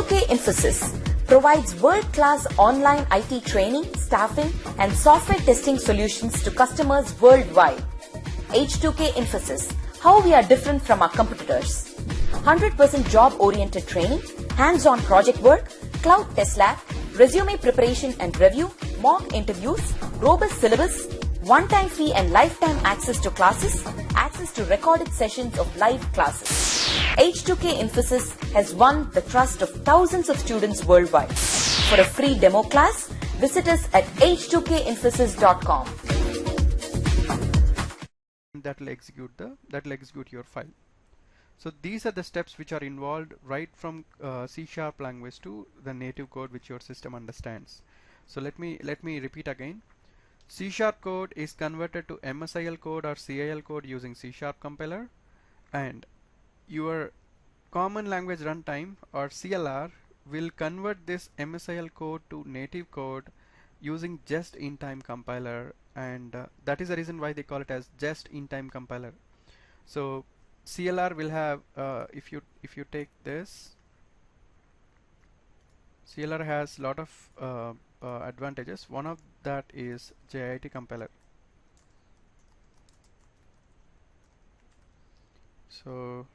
H2K Infosys provides world-class online IT training, staffing, and software testing solutions to customers worldwide. H2K Infosys, how we are different from our competitors. 100% job-oriented training, hands-on project work, cloud test lab, resume preparation and review, mock interviews, robust syllabus, one-time fee and lifetime access to classes, access to recorded sessions of live classes. H2K Infosys has won the trust of thousands of students worldwide. For a free demo class, visit us at h2kinfosys.com. That will execute your file. So these are the steps which are involved right from C# language to the native code which your system understands. So let me repeat again. C# code is converted to MSIL code or CIL code using C# compiler, and your common language runtime or CLR will convert this MSIL code to native code using just-in-time compiler, and that is the reason why they call it as just-in-time compiler. So CLR will have if you take this, CLR has lot of advantages. One of that is JIT compiler. So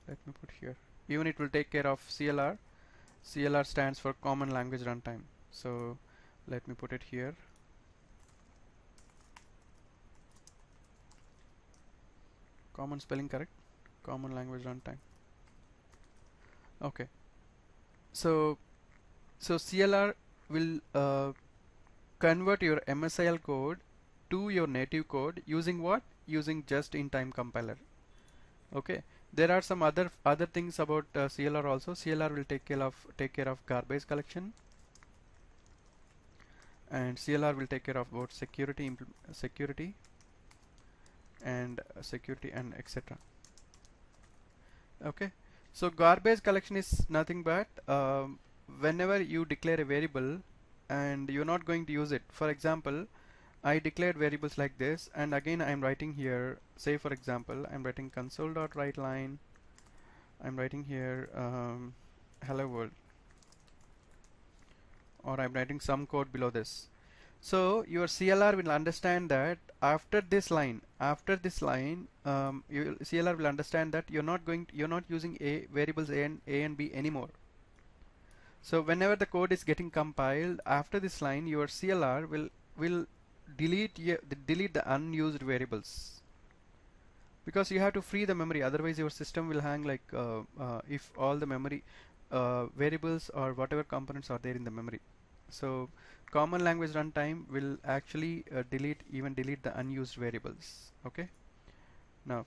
let me put here, even it will take care of CLR. CLR stands for Common Language Runtime. So let me put it here. Common spelling correct? Common Language Runtime. Okay. So CLR will convert your MSIL code to your native code using what? Using just-in-time compiler. Okay. There are some other things about CLR also. CLR will take care of garbage collection, and CLR will take care of both security and etc. Okay. So garbage collection is nothing but whenever you declare a variable and you're not going to use it. For example, I declared variables like this, and again I'm writing here, say for example I'm writing console.writeLine, I'm writing here hello world, or I'm writing some code below this. So your CLR will understand that after this line, CLR will understand that you're not using variables A and B anymore. So whenever the code is getting compiled, after this line, your CLR will delete the unused variables, because you have to free the memory. Otherwise, your system will hang like if all the memory variables or whatever components are there in the memory. So Common Language Runtime will actually delete the unused variables. Okay. Now,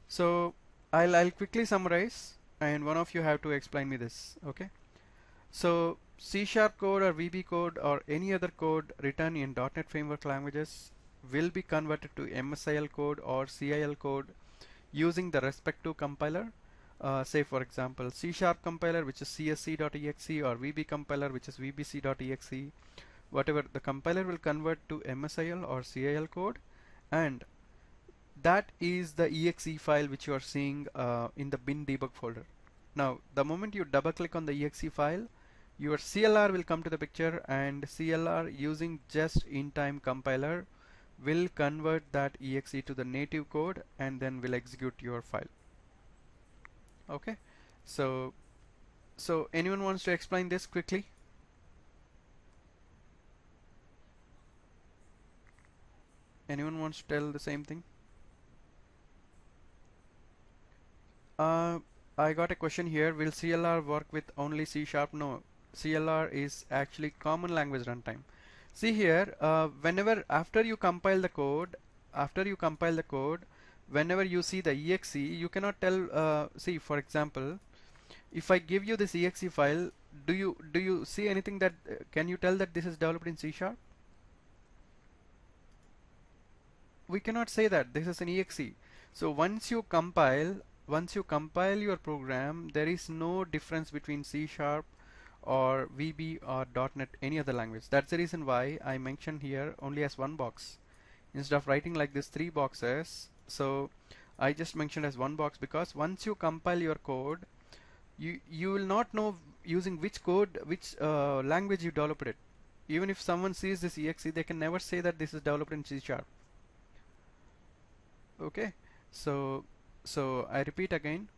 so I'll quickly summarize, and one of you have to explain me this. Okay. So C# code or VB code or any other code written in .NET Framework languages will be converted to MSIL code or CIL code using the respective compiler. Say for example C# compiler, which is csc.exe, or VB compiler, which is vbc.exe. Whatever, the compiler will convert to MSIL or CIL code, and that is the exe file which you are seeing in the bin debug folder. Now the moment you double click on the exe file, your CLR will come to the picture, and CLR using just-in-time compiler will convert that exe to the native code and then will execute your file. Okay. So anyone wants to explain this quickly? Anyone wants to tell the same thing? I got a question here. Will CLR work with only C#? No. CLR is actually Common Language Runtime. See here, after you compile the code, whenever you see the exe, you cannot tell. See, for example, if I give you this exe file, do you see anything that can you tell that this is developed in C#? We cannot say that this is an exe. So once you compile your program, there is no difference between C# or VB or .NET, any other language. That's the reason why I mentioned here only as one box instead of writing like this 3 boxes. So I just mentioned as one box, because once you compile your code, you will not know using which code, which language you developed it. Even if someone sees this exe, they can never say that this is developed in C sharp. Okay, so I repeat again,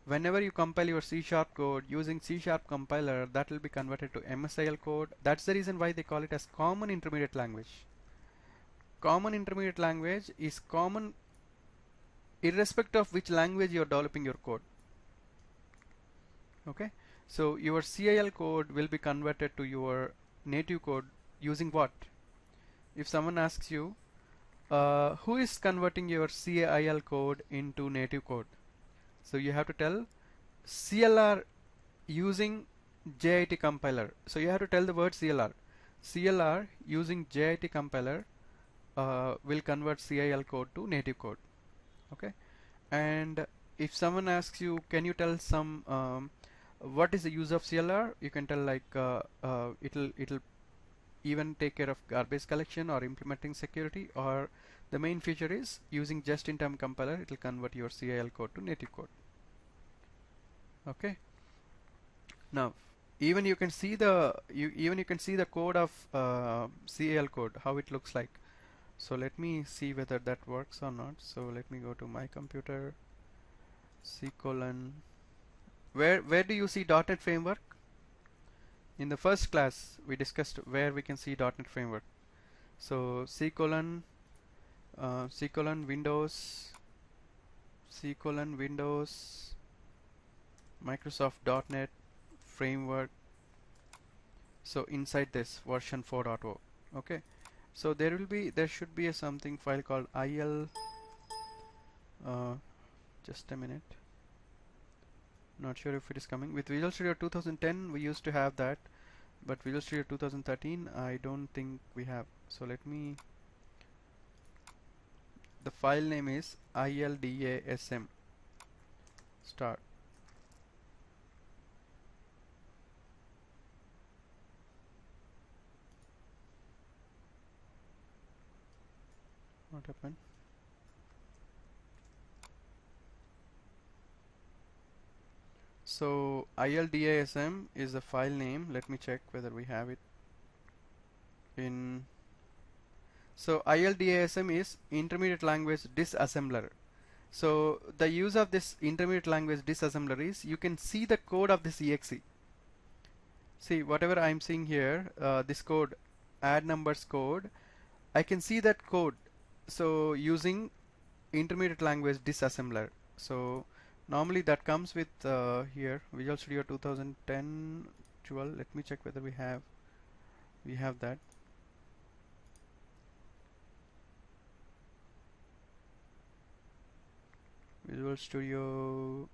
whenever you compile your C sharp code using C sharp compiler, that will be converted to MSIL code. That's the reason why they call it as common intermediate language. Common intermediate language is common irrespective of which language you are developing your code. Okay, so your CIL code will be converted to your native code using what? If someone asks you, who is converting your CIL code into native code? So you have to tell CLR using JIT compiler. So you have to tell the word CLR. CLR using JIT compiler will convert CIL code to native code. Okay, and if someone asks you, can you tell some what is the use of CLR? You can tell like it'll even take care of garbage collection or implementing security, or the main feature is using just-in-time compiler, it will convert your CIL code to native code. Okay, now even you can see the code of CIL code, how it looks like. So let me see whether that works or not. So let me go to my computer, C colon. Where do you see .NET Framework? In the first class we discussed where we can see .NET Framework. So C colon Windows, C colon Windows, Microsoft .NET Framework. So inside this version 4.0. Okay, so there should be a something file called IL. Just a minute. Not sure if it is coming. With Visual Studio 2010 we used to have that, but Visual Studio 2013 I don't think we have. So let me, the file name is ILDASM start. What happened? So ILDASM is the file name. Let me check whether we have it in. So ILDASM is intermediate language disassembler. So the use of this intermediate language disassembler is you can see the code of this exe. See, whatever I'm seeing here, this code, add numbers code, I can see that code. So using intermediate language disassembler. So normally that comes with here Visual Studio 2010 12. Let me check whether we have that. Visual Studio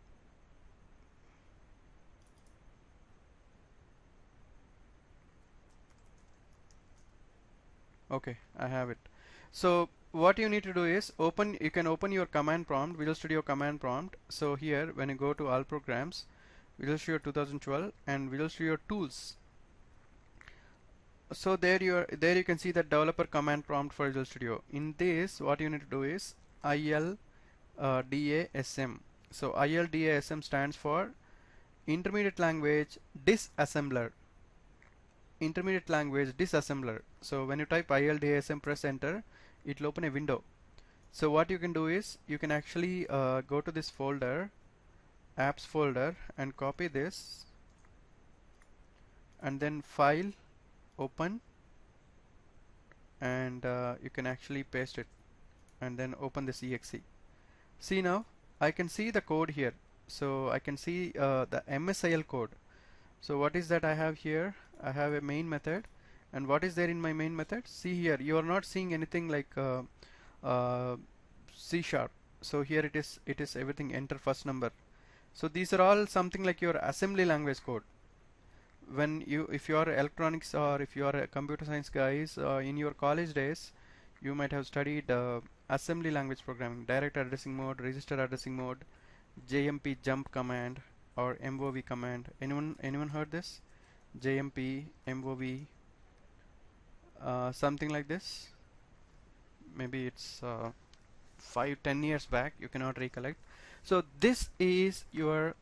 okay, I have it. So what you need to do is you can open your command prompt, Visual Studio command prompt. So here when you go to all programs, Visual Studio 2012 and Visual Studio tools, so there you can see the developer command prompt for Visual Studio. In this what you need to do is ILDASM. So ILDASM stands for intermediate language disassembler. Intermediate language disassembler. So when you type ILDASM, press enter, it will open a window. So what you can do is you can actually go to this folder, apps folder, and copy this, and then file, open, and you can actually paste it, and then open this exe. See, now I can see the code here. So I can see the MSIL code. So what is that I have here? I have a main method, and what is there in my main method? See here, you are not seeing anything like C sharp. So here it is everything enter first number. So these are all something like your assembly language code. When if you are electronics or if you are a computer science guys, in your college days you might have studied assembly language programming, direct addressing mode, register addressing mode, JMP jump command, or MOV command. Anyone heard this? JMP, MOV, something like this. Maybe it's 5-10 years back, you cannot recollect. So this is your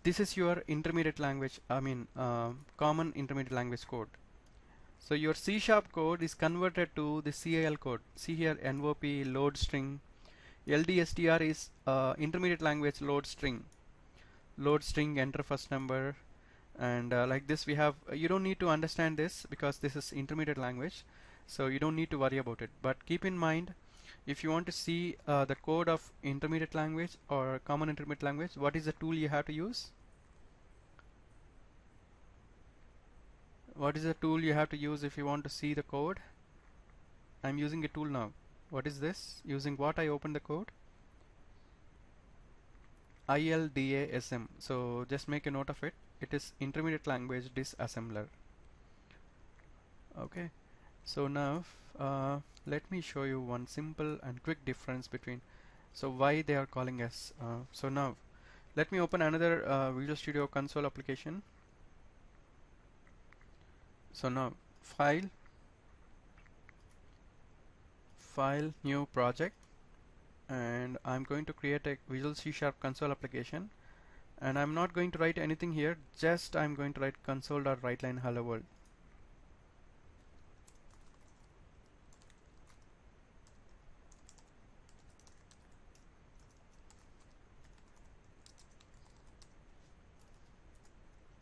this is your intermediate language, common intermediate language code. So your C# code is converted to the CAL code. See here, NOP load string. LDSTR is intermediate language load string. Load string, enter first number, and like this we have, you don't need to understand this because this is intermediate language, so you don't need to worry about it. But keep in mind, if you want to see the code of intermediate language or common intermediate language, what is the tool you have to use? What is the tool you have to use if you want to see the code? I'm using a tool now. What is this? Using what I open the code? ILDASM. So just make a note of it. It is intermediate language disassembler. Okay. So now let me show you one simple and quick difference between, so why they are calling us. So now let me open another Visual Studio Console application. So now file, new project, and I'm going to create a Visual C# console application, and I'm not going to write anything here, just I'm going to write console.writeLine hello world.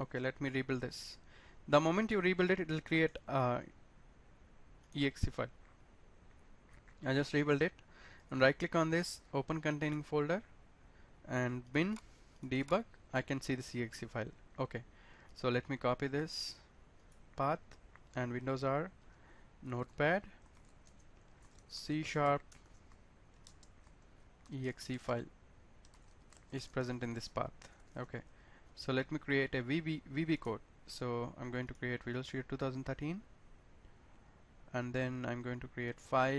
Okay, let me rebuild this. The moment you rebuild it, it will create exe file. I just rebuild it and right click on this, open containing folder, and bin debug. I can see this exe file. Okay, so let me copy this path, and Windows R, Notepad, C# exe file is present in this path. Okay, so let me create a VB code. So I'm going to create Visual Studio 2013, and then I'm going to create file